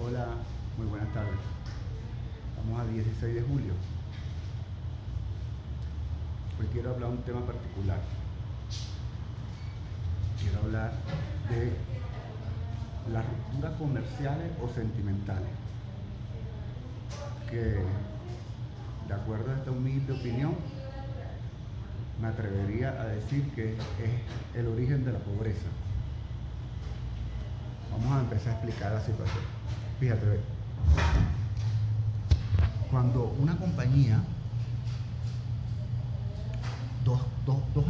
Hola, muy buenas tardes. Estamos a 16 de julio. Hoy quiero hablar de un tema particular. Quiero hablar de las rupturas comerciales o sentimentales, que de acuerdo a esta humilde opinión, me atrevería a decir que es el origen de la pobreza. Vamos a empezar a explicar la situación. Fíjate, ve. Cuando una compañía, dos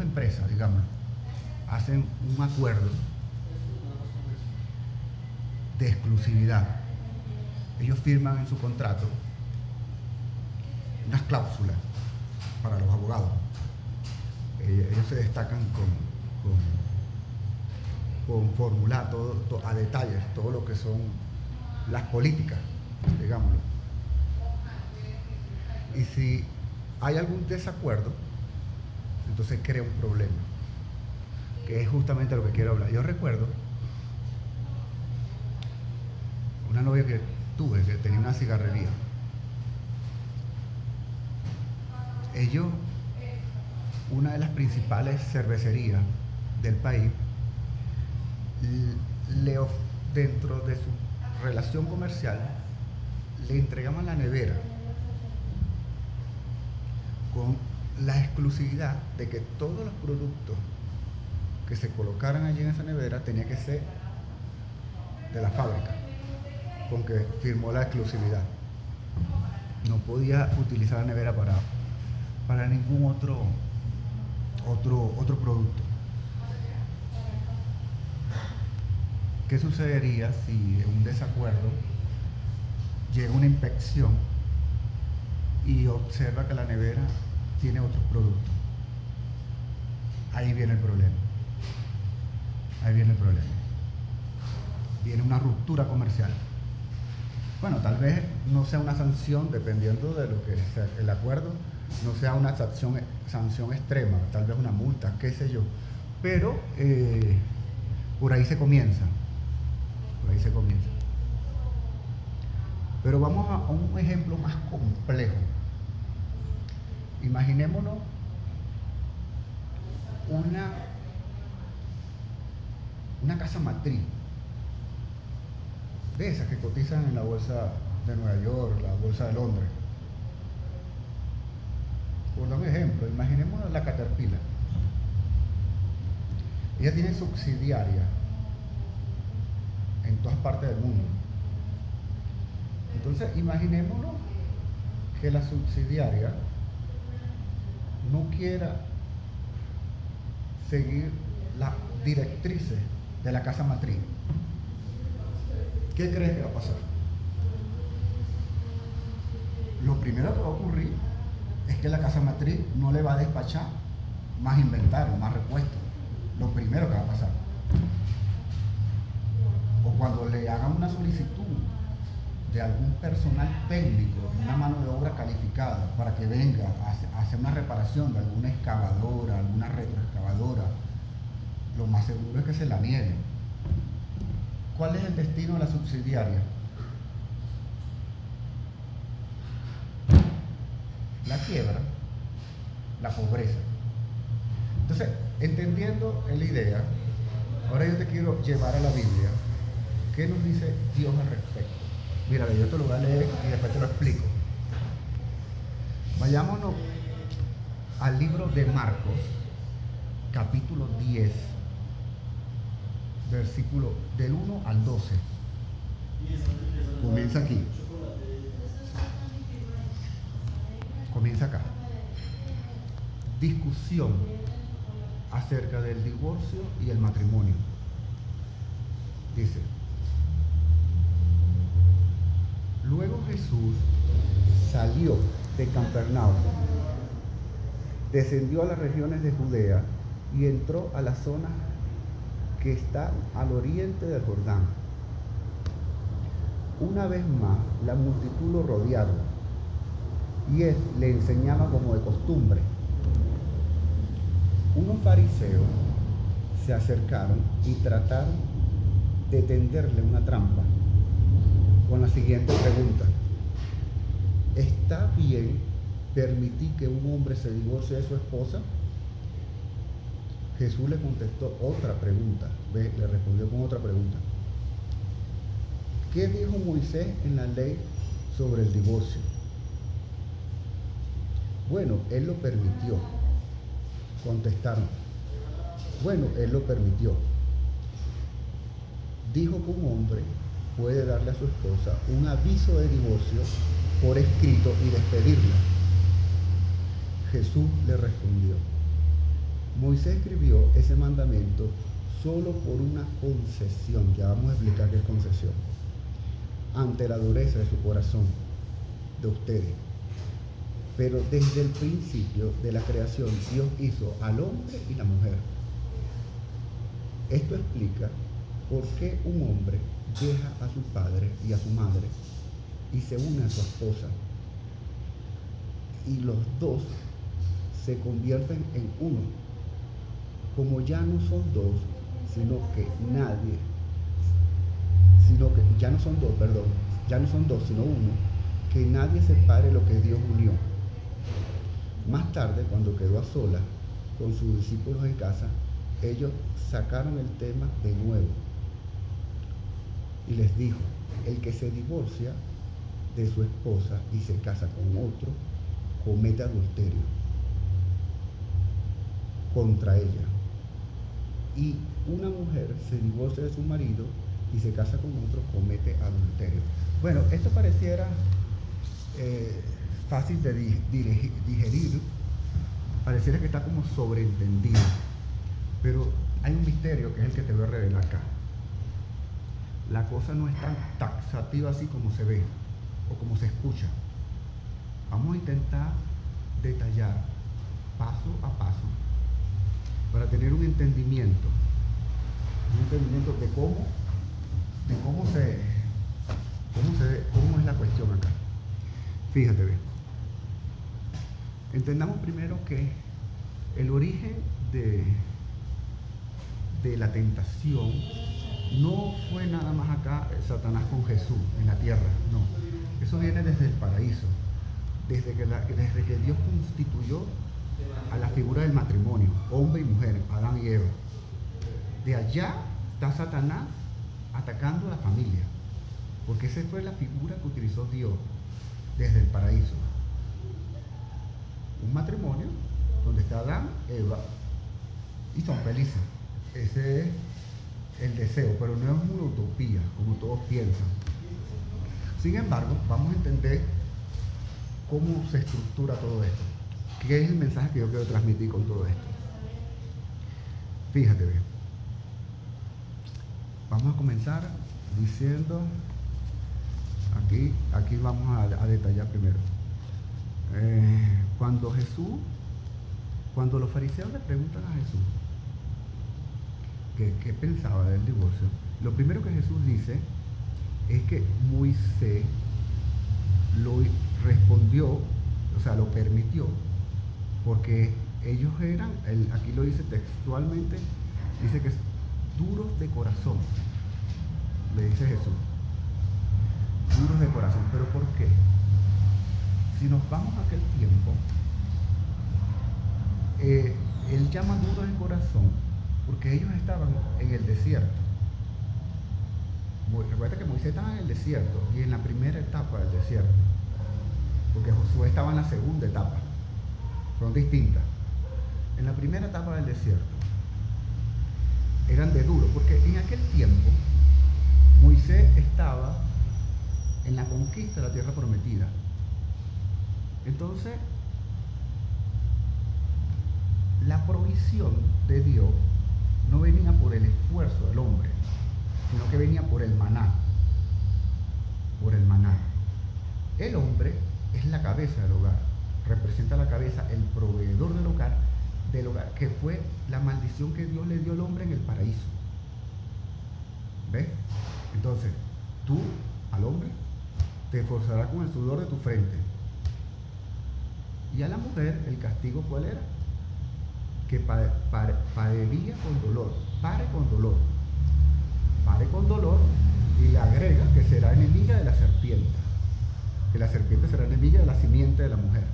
empresas, digamos, hacen un acuerdo de exclusividad, ellos firman en su contrato unas cláusulas para los abogados. Ellos se destacan con formular a detalles todo lo que son las políticas, digámoslo. Y si hay algún desacuerdo, entonces crea un problema, que es justamente lo que quiero hablar. Yo recuerdo una novia que tuve, que tenía una cigarrería. Ellos, una de las principales cervecerías del país, dentro de su relación comercial, le entregaban la nevera con la exclusividad de que todos los productos que se colocaran allí en esa nevera tenía que ser de la fábrica, con que firmó la exclusividad. No podía utilizar la nevera para ningún otro producto. ¿Qué sucedería si en un desacuerdo llega una inspección y observa que la nevera tiene otros productos? Ahí viene el problema. Viene una ruptura comercial. Bueno, tal vez no sea una sanción, dependiendo de lo que sea el acuerdo, no sea una sanción extrema, tal vez una multa, qué sé yo. Pero por ahí se comienza. Pero vamos a un ejemplo más complejo. Imaginémonos una casa matriz, de esas que cotizan en la bolsa de Nueva York, la bolsa de Londres. Por dar un ejemplo, imaginemos la Caterpillar. Ella tiene subsidiarias en todas partes del mundo. Entonces, imaginémonos que la subsidiaria no quiera seguir las directrices de la casa matriz. ¿Qué crees que va a pasar? Lo primero que va a ocurrir es que la casa matriz no le va a despachar más inventario, más repuestos. Lo primero que va a pasar. O cuando le hagan una solicitud de algún personal técnico, una mano de obra calificada, para que venga a hacer una reparación de alguna excavadora, alguna retroexcavadora, lo más seguro es que se la nieguen. ¿Cuál es el destino de la subsidiaria? La quiebra, la pobreza. Entonces, entendiendo la idea, ahora yo te quiero llevar a la Biblia. ¿Qué nos dice Dios al respecto? Mira, yo te lo voy a leer y después te lo explico. Vayámonos al libro de Marcos, capítulo 10, versículo del 1 al 12. Comienza aquí. Comienza acá. Discusión acerca del divorcio y el matrimonio. Dice: luego Jesús salió de Capernaum, descendió a las regiones de Judea y entró a la zona que está al oriente del Jordán. Una vez más, la multitud lo rodearon y él le enseñaba como de costumbre. Unos fariseos se acercaron y trataron de tenderle una trampa. con la siguiente pregunta: ¿está bien permitir que un hombre se divorcie de su esposa? Jesús le contestó otra pregunta, le respondió con otra pregunta. ¿Qué dijo Moisés en la ley sobre el divorcio? Bueno, él lo permitió. Contestaron. Bueno, él lo permitió. Dijo que un hombre puede darle a su esposa un aviso de divorcio por escrito y despedirla. Jesús le respondió: Moisés escribió ese mandamiento solo por una concesión, ya vamos a explicar qué es concesión, ante la dureza de su corazón, de ustedes. Pero desde el principio de la creación, Dios hizo al hombre y la mujer. Esto explica por qué un hombre deja a su padre y a su madre y se une a su esposa. Y los dos se convierten en uno. Como ya no son dos, ya no son dos, sino uno, que nadie separe lo que Dios unió. Más tarde, cuando quedó a solas con sus discípulos en casa, ellos sacaron el tema de nuevo y les dijo: el que se divorcia de su esposa y se casa con otro, comete adulterio contra ella. Y una mujer se divorcia de su marido y se casa con otro, comete adulterio. Bueno, esto pareciera fácil de digerir, pareciera que está como sobreentendido, pero hay un misterio que es el que te voy a revelar acá. La cosa no es tan taxativa así como se ve o como se escucha. Vamos a intentar detallar paso a paso para tener un entendimiento de cómo es la cuestión acá. Fíjate bien. Entendamos primero que el origen de la tentación no fue nada más acá Satanás con Jesús en la tierra, no. Eso viene desde el paraíso, desde que Dios constituyó a la figura del matrimonio, hombre y mujer, Adán y Eva. De allá está Satanás atacando a la familia, porque esa fue la figura que utilizó Dios desde el paraíso. Un matrimonio donde está Adán, Eva, y son felices. Ese es el deseo, pero no es una utopía, como todos piensan. Sin embargo, vamos a entender cómo se estructura todo esto. ¿Qué es el mensaje que yo quiero transmitir con todo esto? Fíjate bien. Vamos a comenzar diciendo, aquí vamos a detallar primero. Cuando los fariseos le preguntan a Jesús qué pensaba del divorcio, lo primero que Jesús dice es que Moisés lo respondió, o sea, lo permitió, porque ellos eran, aquí lo dice textualmente, dice que es duros de corazón, le dice Jesús, duros de corazón. ¿Pero por qué? Si nos vamos a aquel tiempo, él llama duros de corazón porque ellos estaban en el desierto. Recuerda que Moisés estaba en el desierto y en la primera etapa del desierto, porque Josué estaba en la segunda etapa, son distintas. En la primera etapa del desierto eran de duro, porque en aquel tiempo Moisés estaba en la conquista de la tierra prometida. Entonces, la provisión de Dios no venía por el esfuerzo del hombre, sino que venía por el maná. Por el maná. El hombre es la cabeza del hogar, representa la cabeza, el proveedor del hogar, que fue la maldición que Dios le dio al hombre en el paraíso. ¿Ves? Entonces, tú, al hombre, te esforzarás con el sudor de tu frente. Y a la mujer, el castigo, ¿cuál era? Que parería con dolor, pare con dolor, y le agrega que será enemiga de la serpiente, que la serpiente será enemiga de la simiente de la mujer.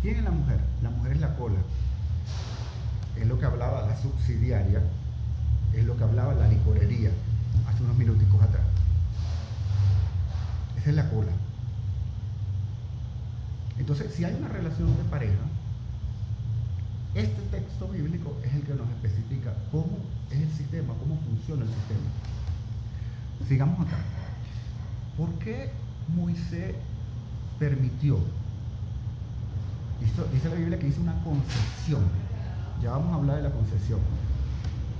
¿Quién es la mujer? La mujer es la cola. Es lo que hablaba la subsidiaria, es lo que hablaba la licorería hace unos minuticos atrás. Esa es la cola. Entonces, si hay una relación de pareja, este texto bíblico es el que nos especifica cómo es el sistema, cómo funciona el sistema. Sigamos acá. ¿Por qué Moisés permitió? Dice la Biblia que hizo una concesión. Ya vamos a hablar de la concesión.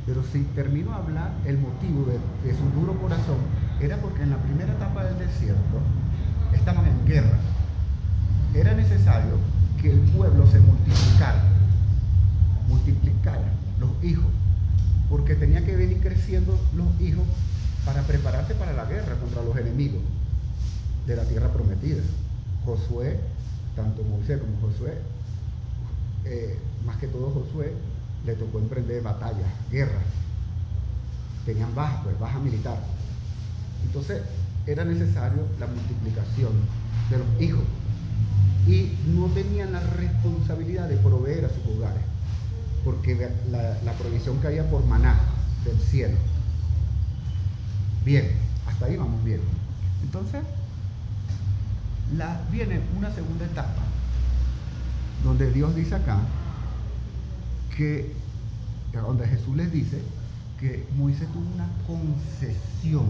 Pero si termino de hablar, el motivo de su duro corazón era porque en la primera etapa del desierto estaban en guerra. Era necesario que el pueblo se multiplicara los hijos, porque tenía que venir creciendo los hijos para prepararse para la guerra contra los enemigos de la tierra prometida. Josué, tanto Moisés como Josué, más que todo Josué, le tocó emprender batallas, guerras. Tenían baja militar. Entonces era necesario la multiplicación de los hijos y no tenían la responsabilidad de proveer a sus hogares, porque la provisión caía por maná del cielo. Bien, hasta ahí vamos bien. Entonces viene una segunda etapa donde Dios dice acá que, donde Jesús les dice que Moisés tuvo una concesión.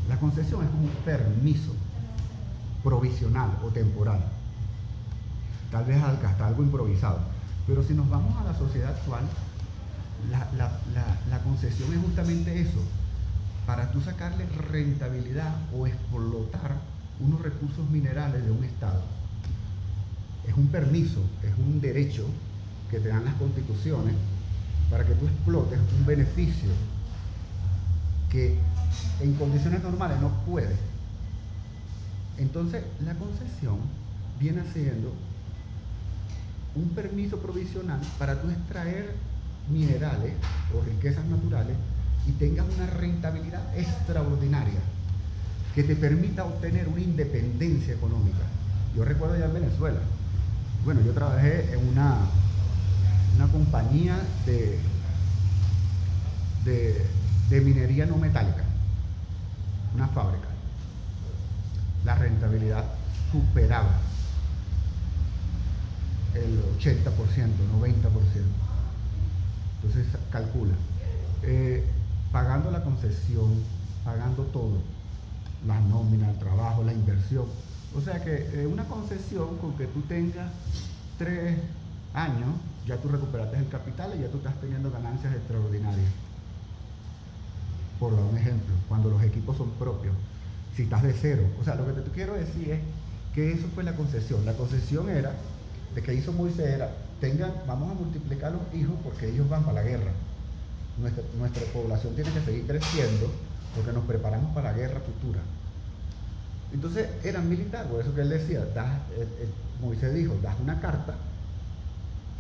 La concesión es como un permiso provisional o temporal, tal vez hasta algo improvisado. Pero si nos vamos a la sociedad actual, la concesión es justamente eso, para tú sacarle rentabilidad o explotar unos recursos minerales de un estado. Es un permiso, es un derecho que te dan las constituciones para que tú explotes un beneficio que en condiciones normales no puedes. Entonces la concesión viene siendo un permiso provisional para tú extraer minerales o riquezas naturales y tengas una rentabilidad extraordinaria que te permita obtener una independencia económica. Yo recuerdo ya en Venezuela, bueno, yo trabajé en una compañía de minería no metálica, una fábrica. La rentabilidad superaba el 80%, 90%. Entonces calcula, pagando la concesión, pagando todo, las nóminas, el trabajo, la inversión. O sea que una concesión con que tú tengas 3 años, ya tú recuperaste el capital y ya tú estás teniendo ganancias extraordinarias. Por dar un ejemplo, cuando los equipos son propios, si estás de cero. O sea, lo que te quiero decir es que eso fue la concesión. La concesión era, de que hizo Moisés era, vamos a multiplicar los hijos porque ellos van para la guerra. Nuestra población tiene que seguir creciendo porque nos preparamos para la guerra futura. Entonces eran militares, por eso que él decía, Moisés dijo, das una carta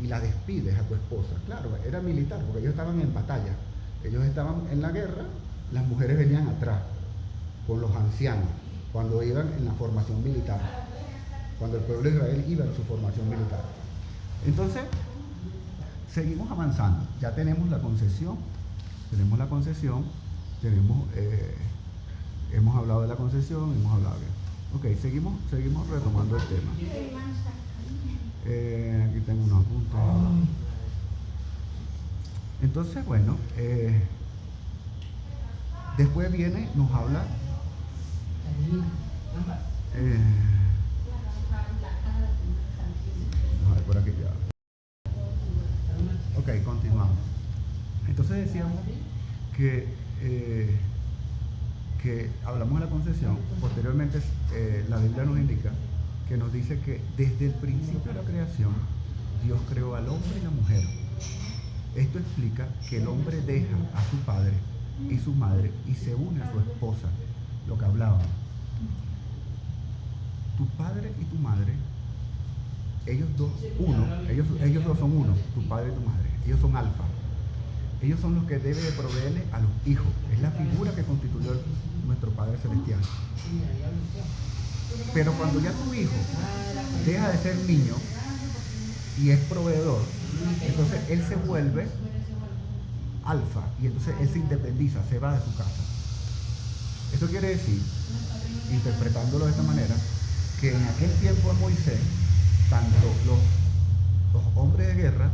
y la despides a tu esposa. Claro, era militar porque ellos estaban en batalla, ellos estaban en la guerra, las mujeres venían atrás con los ancianos cuando iban en la formación militar, cuando el pueblo de Israel iba en su formación militar. Entonces seguimos avanzando, ya tenemos la concesión, hemos hablado de la concesión, hemos hablado de... Ok, seguimos retomando el tema. Aquí tengo unos apuntes. Entonces, bueno, después viene, nos habla... a ver, por aquí ya. Ok, continuamos. Entonces decíamos que hablamos de la concesión. Posteriormente la Biblia nos indica, que nos dice que desde el principio de la creación Dios creó al hombre y la mujer. Esto explica que el hombre deja a su padre y su madre y se une a su esposa, lo que hablábamos. Tu padre y tu madre, ellos dos son uno, tu padre y tu madre, ellos son alfa. ellos son los que deben de proveerle a los hijos. Es la figura que constituyó nuestro Padre Celestial. Pero cuando ya tu hijo deja de ser niño y es proveedor, entonces él se vuelve alfa y entonces él se independiza, se va de su casa. Eso quiere decir, interpretándolo de esta manera, que en aquel tiempo de Moisés, tanto los hombres de guerra,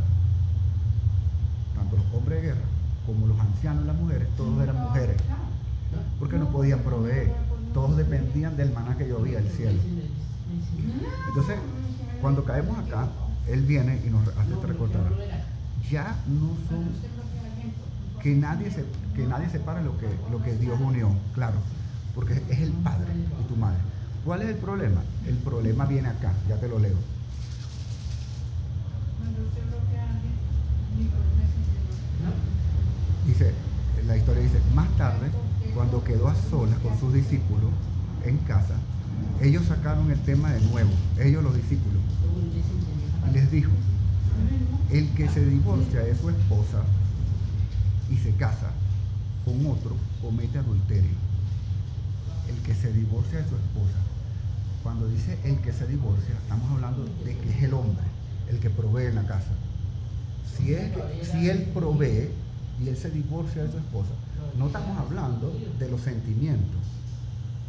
como los ancianos y las mujeres, todos eran mujeres, porque no podían proveer, todos dependían del maná que llovía del cielo. Entonces, cuando caemos acá, él viene y nos hace recordar, ya no son, que nadie separa lo que Dios unió, claro, porque es el Padre y tu madre. ¿Cuál es el problema? El problema viene acá, ya te lo leo. Dice, la historia dice, más tarde, cuando quedó a solas con sus discípulos en casa, ellos sacaron el tema de nuevo, ellos los discípulos, y les dijo, el que se divorcia de su esposa y se casa con otro, comete adulterio. El que se divorcia de su esposa. Cuando dice el que se divorcia, estamos hablando de que es el hombre, el que provee en la casa. Si él provee y él se divorcia de su esposa, no estamos hablando de los sentimientos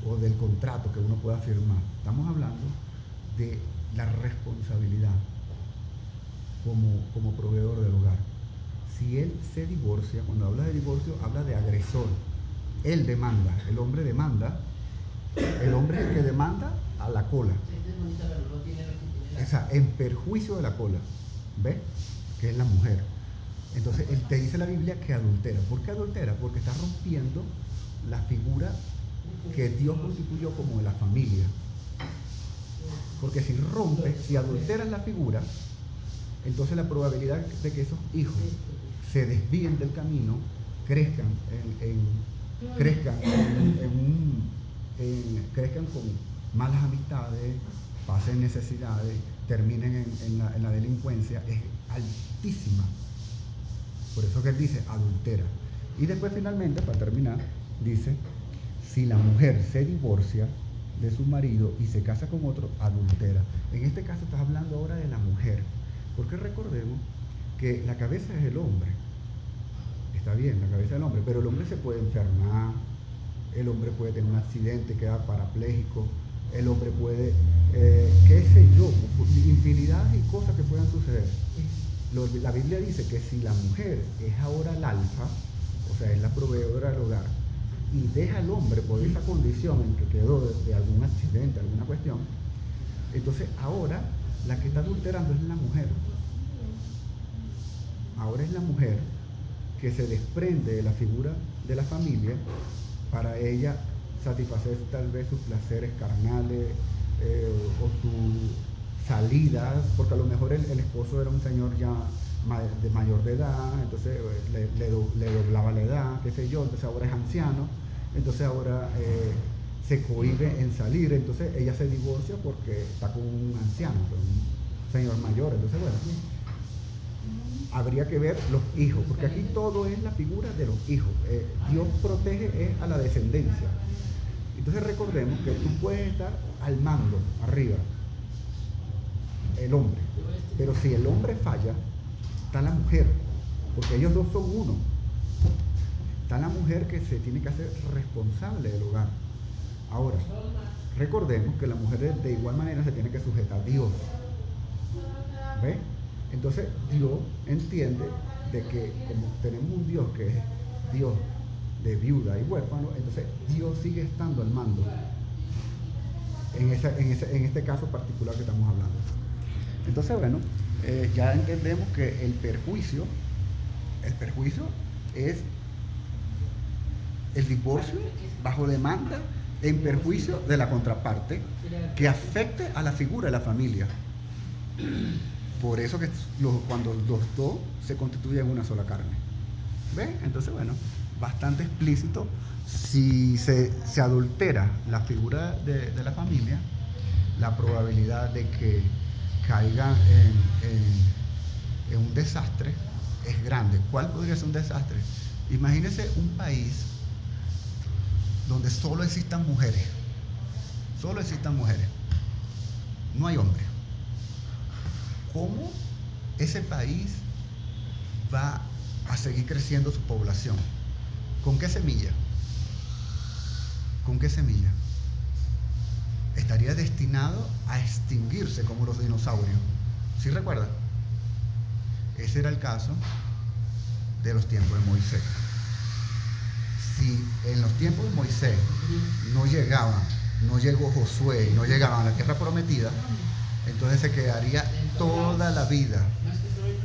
o del contrato que uno pueda firmar. Estamos hablando de la responsabilidad como proveedor del hogar. Si él se divorcia, cuando habla de divorcio, habla de agresor. Él demanda, el hombre demanda, el hombre es el que demanda a la cola. Esa, en perjuicio de la cola, ¿ves? Que es la mujer. Entonces, él te dice la Biblia que adultera. ¿Por qué adultera? Porque está rompiendo la figura que Dios constituyó como de la familia. Porque si rompes, si adulteras la figura, entonces la probabilidad de que esos hijos se desvíen del camino, crezcan con malas amistades, pasen necesidades, terminen en la delincuencia, es altísima. Por eso que él dice adultera. Y después finalmente, para terminar, dice, si la mujer se divorcia de su marido y se casa con otro, adultera. En este caso estás hablando ahora de la mujer, porque recordemos que la cabeza es el hombre. Está bien, la cabeza del hombre, pero el hombre se puede enfermar, el hombre puede tener un accidente, quedar parapléjico, el hombre puede, qué sé yo, infinidad de cosas que puedan suceder. La Biblia dice que si la mujer es ahora el alfa, o sea, es la proveedora del hogar, y deja al hombre por esa condición en que quedó de algún accidente, alguna cuestión, entonces ahora la que está adulterando es la mujer. Ahora es la mujer que se desprende de la figura de la familia para ella satisfacer tal vez sus placeres carnales o sus salidas, porque a lo mejor el esposo era un señor ya de mayor de edad, entonces le doblaba la edad, qué sé yo, entonces ahora es anciano, entonces ahora se cohíbe en salir, entonces ella se divorcia porque está con un anciano, con un señor mayor, entonces bueno, habría que ver los hijos, porque aquí todo es la figura de los hijos. Dios protege a la descendencia. Entonces recordemos que tú puedes estar al mando, arriba, el hombre, pero si el hombre falla, está la mujer, porque ellos dos son uno. Está la mujer que se tiene que hacer responsable del hogar. Ahora, recordemos que la mujer de igual manera se tiene que sujetar a Dios. ¿Ves? Entonces Dios entiende de que como tenemos un Dios que es Dios de viuda y huérfano, entonces Dios sigue estando al mando en este caso particular que estamos hablando. Entonces bueno, ya entendemos que el perjuicio es el divorcio bajo demanda en perjuicio de la contraparte que afecte a la figura de la familia. Por eso que cuando los dos se constituyen una sola carne. ¿Ven? Entonces, bueno, bastante explícito. Si se adultera la figura de la familia, la probabilidad de que caiga en un desastre es grande. ¿Cuál podría ser un desastre? Imagínese un país donde solo existan mujeres. Solo existan mujeres. No hay hombres. ¿Cómo ese país va a seguir creciendo su población? ¿Con qué semilla? ¿Con qué semilla? Estaría destinado a extinguirse como los dinosaurios. ¿Sí recuerda? Ese era el caso de los tiempos de Moisés. Si en los tiempos de Moisés no llegó Josué, no llegaban a la tierra prometida, entonces se quedaría toda la vida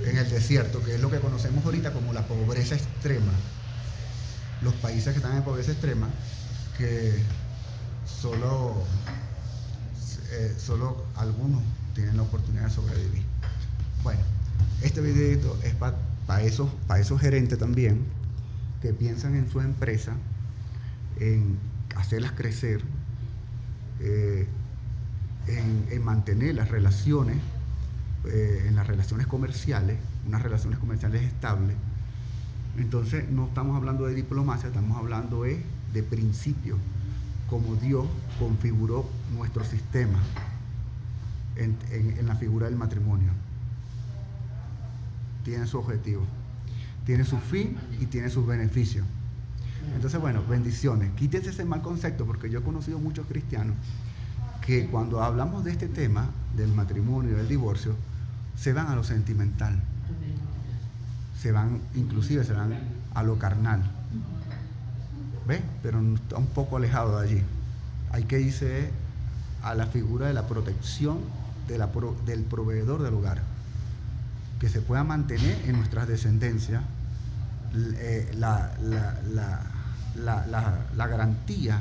en el desierto, que es lo que conocemos ahorita como la pobreza extrema. Los países que están en pobreza extrema, que solo algunos tienen la oportunidad de sobrevivir. Bueno, este videito es para esos gerentes también que piensan en su empresa, en hacerlas crecer, en mantener las relaciones, en las relaciones comerciales, unas relaciones comerciales estables. Entonces no estamos hablando de diplomacia, estamos hablando de principios, como Dios configuró nuestro sistema en la figura del matrimonio. Tiene su objetivo, tiene su fin y tiene sus beneficios. Entonces, bueno, bendiciones. Quítense ese mal concepto, porque yo he conocido muchos cristianos que cuando hablamos de este tema, del matrimonio y del divorcio, se van a lo sentimental, inclusive se van a lo carnal. ¿Ves? Pero está un poco alejado de allí. Hay que irse a la figura de la protección del proveedor del hogar, que se pueda mantener en nuestras descendencias la garantía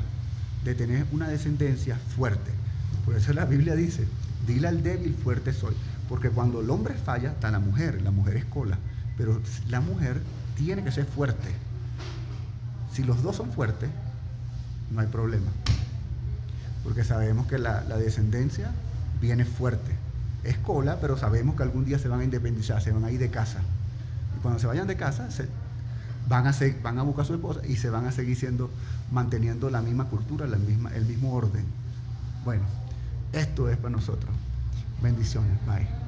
de tener una descendencia fuerte. Por eso la Biblia dice: dile al débil, fuerte soy. Porque cuando el hombre falla, está la mujer es cola, pero la mujer tiene que ser fuerte. Si los dos son fuertes, no hay problema, porque sabemos que la descendencia viene fuerte. Es cola, pero sabemos que algún día se van a independizar, se van a ir de casa. Y cuando se vayan de casa, van a buscar a su esposa y se van a seguir manteniendo la misma cultura, el mismo orden. Bueno, esto es para nosotros. Bendiciones. Bye.